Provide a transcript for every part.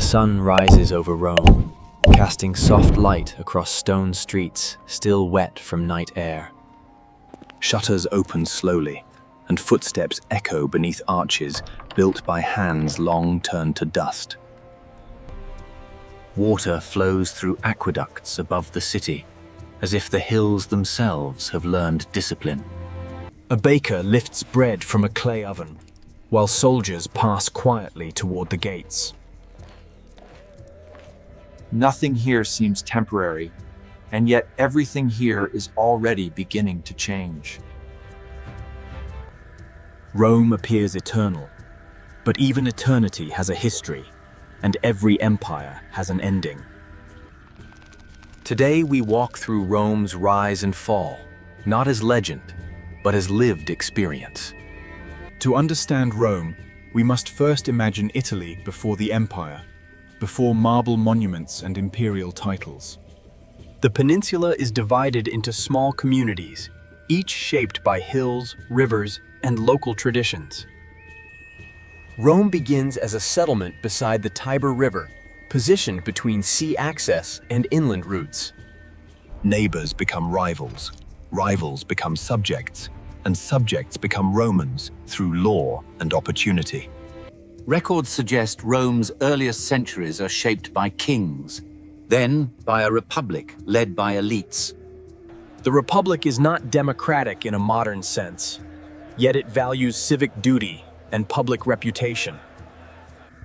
The sun rises over Rome, casting soft light across stone streets still wet from night air. Shutters open slowly, and footsteps echo beneath arches built by hands long turned to dust. Water flows through aqueducts above the city, as if the hills themselves have learned discipline. A baker lifts bread from a clay oven, while soldiers pass quietly toward the gates. Nothing here seems temporary, and yet everything here is already beginning to change. Rome appears eternal, but even eternity has a history, and every empire has an ending. Today we walk through Rome's rise and fall, not as legend, but as lived experience. To understand Rome, we must first imagine Italy before the empire, before marble monuments and imperial titles. The peninsula is divided into small communities, each shaped by hills, rivers, and local traditions. Rome begins as a settlement beside the Tiber River, positioned between sea access and inland routes. Neighbors become rivals, rivals become subjects, and subjects become Romans through law and opportunity. Records suggest Rome's earliest centuries are shaped by kings, then by a republic led by elites. The republic is not democratic in a modern sense, yet it values civic duty and public reputation.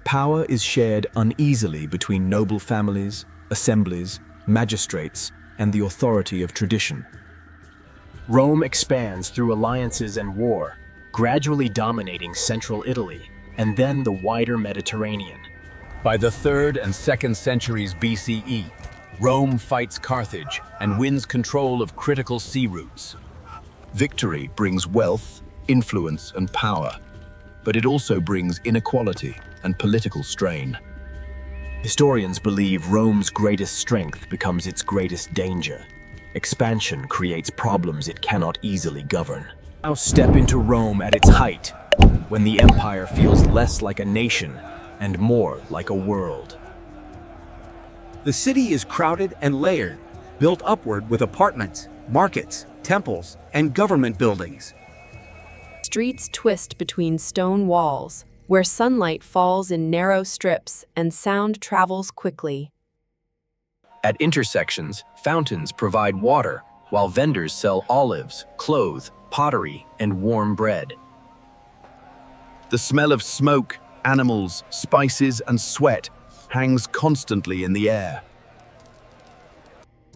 Power is shared uneasily between noble families, assemblies, magistrates, and the authority of tradition. Rome expands through alliances and war, gradually dominating central Italy, and then the wider Mediterranean. By the 3rd and 2nd centuries BCE, Rome fights Carthage and wins control of critical sea routes. Victory brings wealth, influence, and power, but it also brings inequality and political strain. Historians believe Rome's greatest strength becomes its greatest danger. Expansion creates problems it cannot easily govern. Now step into Rome at its height, when the empire feels less like a nation and more like a world. The city is crowded and layered, built upward with apartments, markets, temples, and government buildings. Streets twist between stone walls, where sunlight falls in narrow strips and sound travels quickly. At intersections, fountains provide water, while vendors sell olives, clothes, pottery, and warm bread. The smell of smoke, animals, spices, and sweat hangs constantly in the air.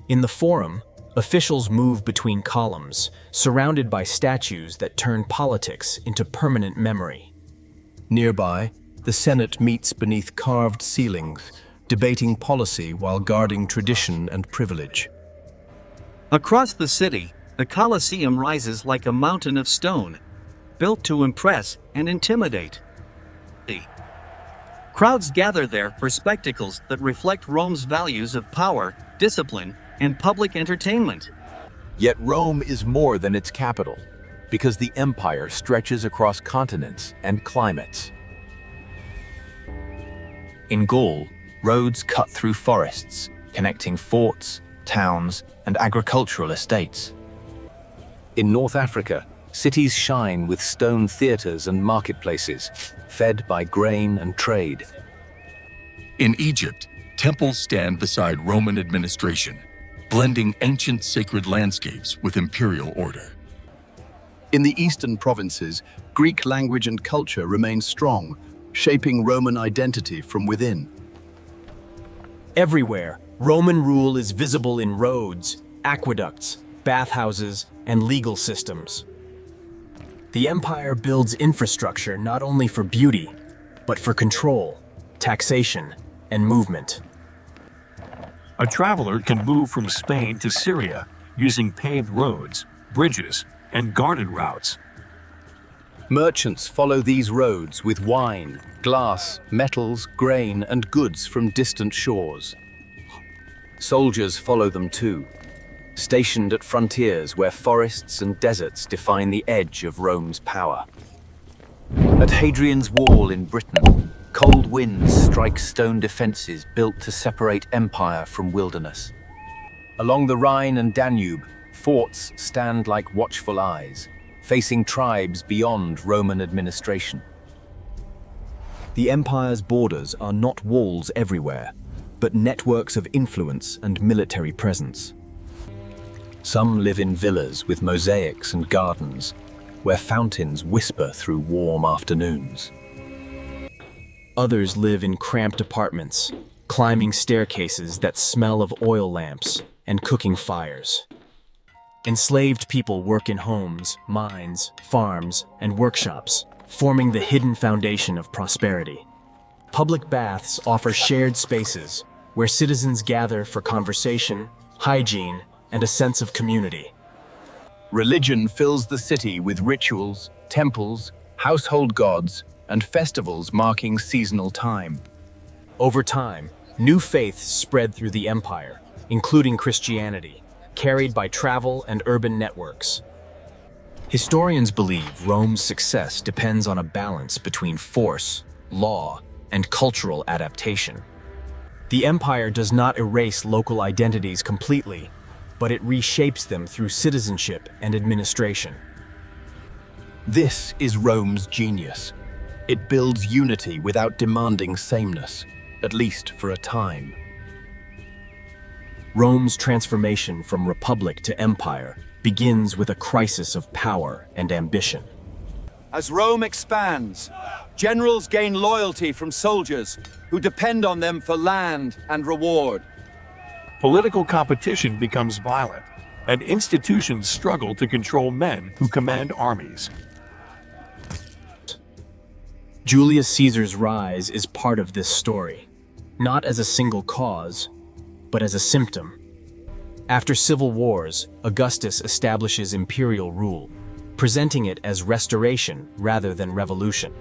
In the Forum, officials move between columns, surrounded by statues that turn politics into permanent memory. Nearby, the Senate meets beneath carved ceilings, debating policy while guarding tradition and privilege. Across the city, the Colosseum rises like a mountain of stone, built to impress and intimidate. Crowds gather there for spectacles that reflect Rome's values of power, discipline, and public entertainment. Yet Rome is more than its capital, because the empire stretches across continents and climates. In Gaul, roads cut through forests, connecting forts, towns, and agricultural estates. In North Africa, cities shine with stone theaters and marketplaces, fed by grain and trade. In Egypt, temples stand beside Roman administration, blending ancient sacred landscapes with imperial order. In the eastern provinces, Greek language and culture remain strong, shaping Roman identity from within. Everywhere, Roman rule is visible in roads, aqueducts, bathhouses, and legal systems. The empire builds infrastructure not only for beauty, but for control, taxation, and movement. A traveler can move from Spain to Syria using paved roads, bridges, and guarded routes. Merchants follow these roads with wine, glass, metals, grain, and goods from distant shores. Soldiers follow them too, stationed at frontiers where forests and deserts define the edge of Rome's power. At Hadrian's Wall in Britain, Cold winds strike stone defenses built to separate empire from wilderness. Along the Rhine and Danube, forts stand like watchful eyes, facing tribes beyond Roman administration. The empire's borders are not walls everywhere, but networks of influence and military presence. Some live in villas with mosaics and gardens, where fountains whisper through warm afternoons. Others live in cramped apartments, climbing staircases that smell of oil lamps and cooking fires. Enslaved people work in homes, mines, farms, and workshops, forming the hidden foundation of prosperity. Public baths offer shared spaces where citizens gather for conversation, hygiene, and a sense of community. Religion fills the city with rituals, temples, household gods, and festivals marking seasonal time. Over time, new faiths spread through the empire, including Christianity, carried by travel and urban networks. Historians believe Rome's success depends on a balance between force, law, and cultural adaptation. The empire does not erase local identities completely, but it reshapes them through citizenship and administration. This is Rome's genius. It builds unity without demanding sameness, at least for a time. Rome's transformation from republic to empire begins with a crisis of power and ambition. As Rome expands, generals gain loyalty from soldiers who depend on them for land and reward. Political competition becomes violent, and institutions struggle to control men who command armies. Julius Caesar's rise is part of this story, not as a single cause, but as a symptom. After civil wars, Augustus establishes imperial rule, presenting it as restoration rather than revolution.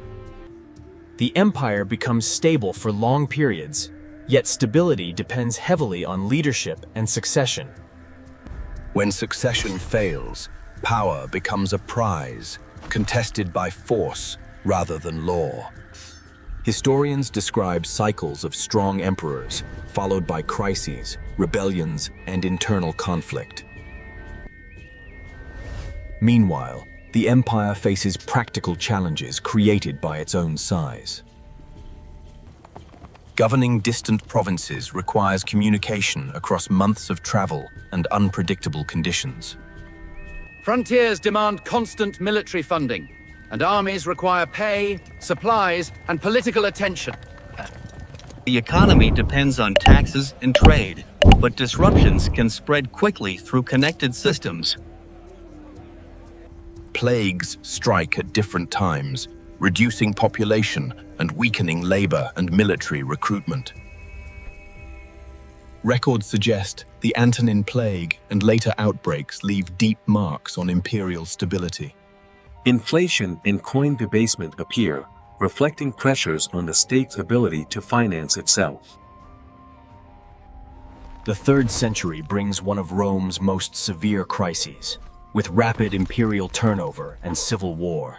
The empire becomes stable for long periods, yet stability depends heavily on leadership and succession. When succession fails, power becomes a prize, contested by force rather than law. Historians describe cycles of strong emperors, followed by crises, rebellions, and internal conflict. Meanwhile, the empire faces practical challenges created by its own size. Governing distant provinces requires communication across months of travel and unpredictable conditions. Frontiers demand constant military funding, and armies require pay, supplies, and political attention. The economy depends on taxes and trade, but disruptions can spread quickly through connected systems. Plagues strike at different times, reducing population and weakening labor and military recruitment. Records suggest the Antonine Plague and later outbreaks leave deep marks on imperial stability. Inflation and coin debasement appear, reflecting pressures on the state's ability to finance itself. The 3rd century brings one of Rome's most severe crises, with rapid imperial turnover and civil war.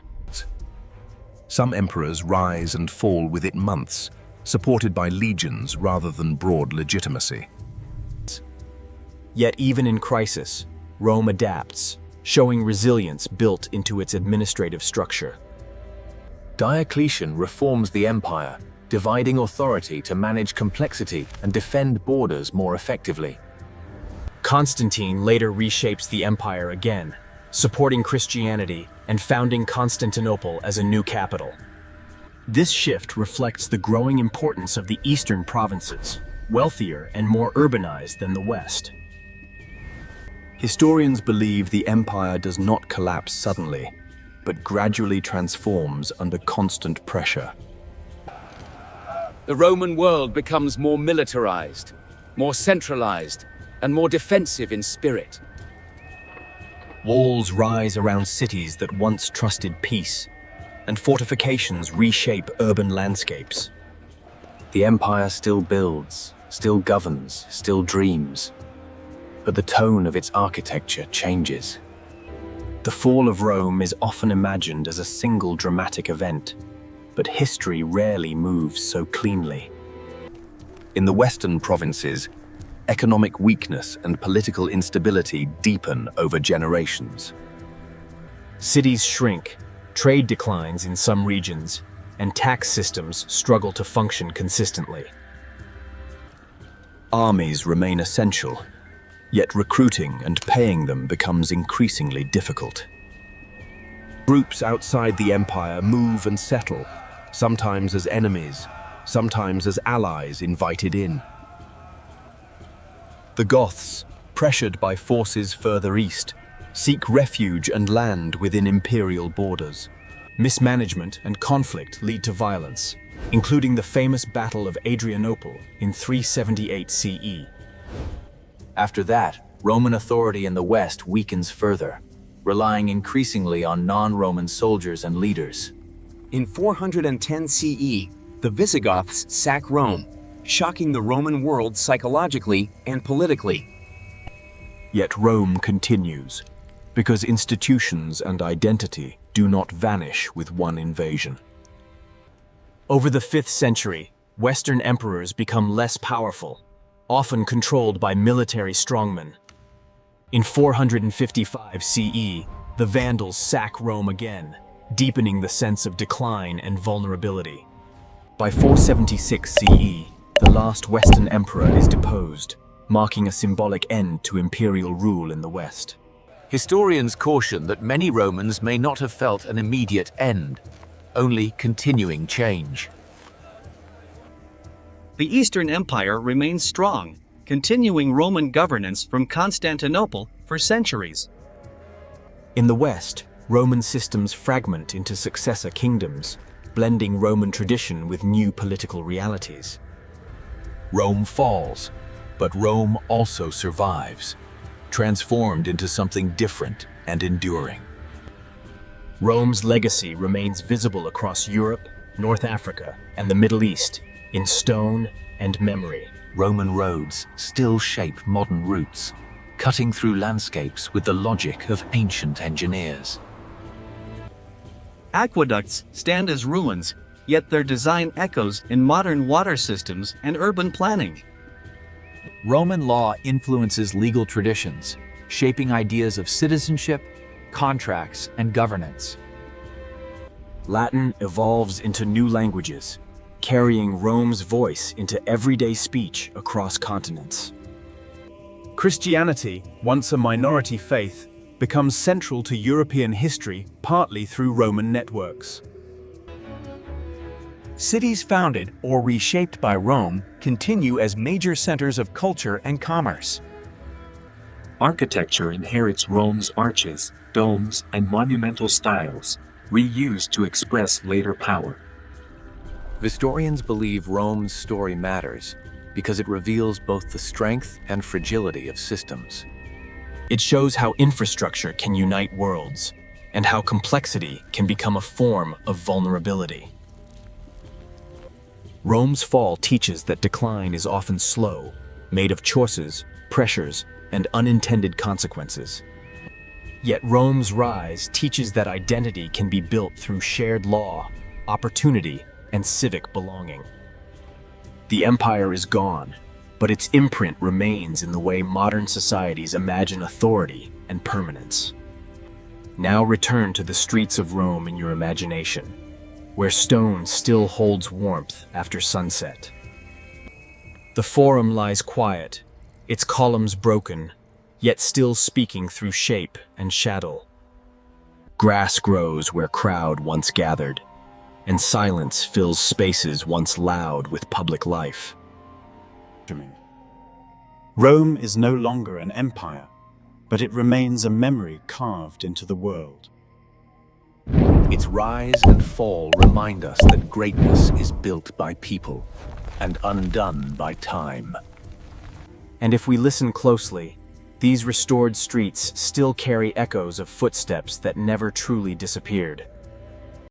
Some emperors rise and fall within months, supported by legions rather than broad legitimacy. Yet even in crisis, Rome adapts, showing resilience built into its administrative structure. Diocletian reforms the empire, dividing authority to manage complexity and defend borders more effectively. Constantine later reshapes the empire again, supporting Christianity and founding Constantinople as a new capital. This shift reflects the growing importance of the eastern provinces, wealthier and more urbanized than the West. Historians believe the empire does not collapse suddenly, but gradually transforms under constant pressure. The Roman world becomes more militarized, more centralized, and more defensive in spirit. Walls rise around cities that once trusted peace, and fortifications reshape urban landscapes. The empire still builds, still governs, still dreams. But the tone of its architecture changes. The fall of Rome is often imagined as a single dramatic event, but history rarely moves so cleanly. In the western provinces, economic weakness and political instability deepen over generations. Cities shrink, trade declines in some regions, and tax systems struggle to function consistently. Armies remain essential, yet recruiting and paying them becomes increasingly difficult. Groups outside the empire move and settle, sometimes as enemies, sometimes as allies invited in. The Goths, pressured by forces further east, seek refuge and land within imperial borders. Mismanagement and conflict lead to violence, including the famous Battle of Adrianople in 378 CE. After that, Roman authority in the West weakens further, relying increasingly on non-Roman soldiers and leaders. In 410 CE, the Visigoths sack Rome, shocking the Roman world psychologically and politically. Yet Rome continues, because institutions and identity do not vanish with one invasion. Over the 5th century, Western emperors become less powerful, often controlled by military strongmen. In 455 CE, the Vandals sack Rome again, deepening the sense of decline and vulnerability. By 476 CE, the last Western emperor is deposed, marking a symbolic end to imperial rule in the West. Historians caution that many Romans may not have felt an immediate end, only continuing change. The Eastern Empire remains strong, continuing Roman governance from Constantinople for centuries. In the West, Roman systems fragment into successor kingdoms, blending Roman tradition with new political realities. Rome falls, but Rome also survives, transformed into something different and enduring. Rome's legacy remains visible across Europe, North Africa, and the Middle East, in stone and memory. Roman roads still shape modern routes, cutting through landscapes with the logic of ancient engineers. Aqueducts stand as ruins, yet their design echoes in modern water systems and urban planning. Roman law influences legal traditions, shaping ideas of citizenship, contracts, and governance. Latin evolves into new languages, carrying Rome's voice into everyday speech across continents. Christianity, once a minority faith, becomes central to European history partly through Roman networks. Cities founded or reshaped by Rome continue as major centers of culture and commerce. Architecture inherits Rome's arches, domes, and monumental styles, reused to express later power. Historians believe Rome's story matters because it reveals both the strength and fragility of systems. It shows how infrastructure can unite worlds, and how complexity can become a form of vulnerability. Rome's fall teaches that decline is often slow, made of choices, pressures, and unintended consequences. Yet Rome's rise teaches that identity can be built through shared law, opportunity, and civic belonging. The empire is gone, but its imprint remains in the way modern societies imagine authority and permanence. Now return to the streets of Rome in your imagination, where stone still holds warmth after sunset. The Forum lies quiet, its columns broken, yet still speaking through shape and shadow. Grass grows where crowd once gathered, and silence fills spaces once loud with public life. Rome is no longer an empire, but it remains a memory carved into the world. Its rise and fall remind us that greatness is built by people and undone by time. And if we listen closely, these restored streets still carry echoes of footsteps that never truly disappeared.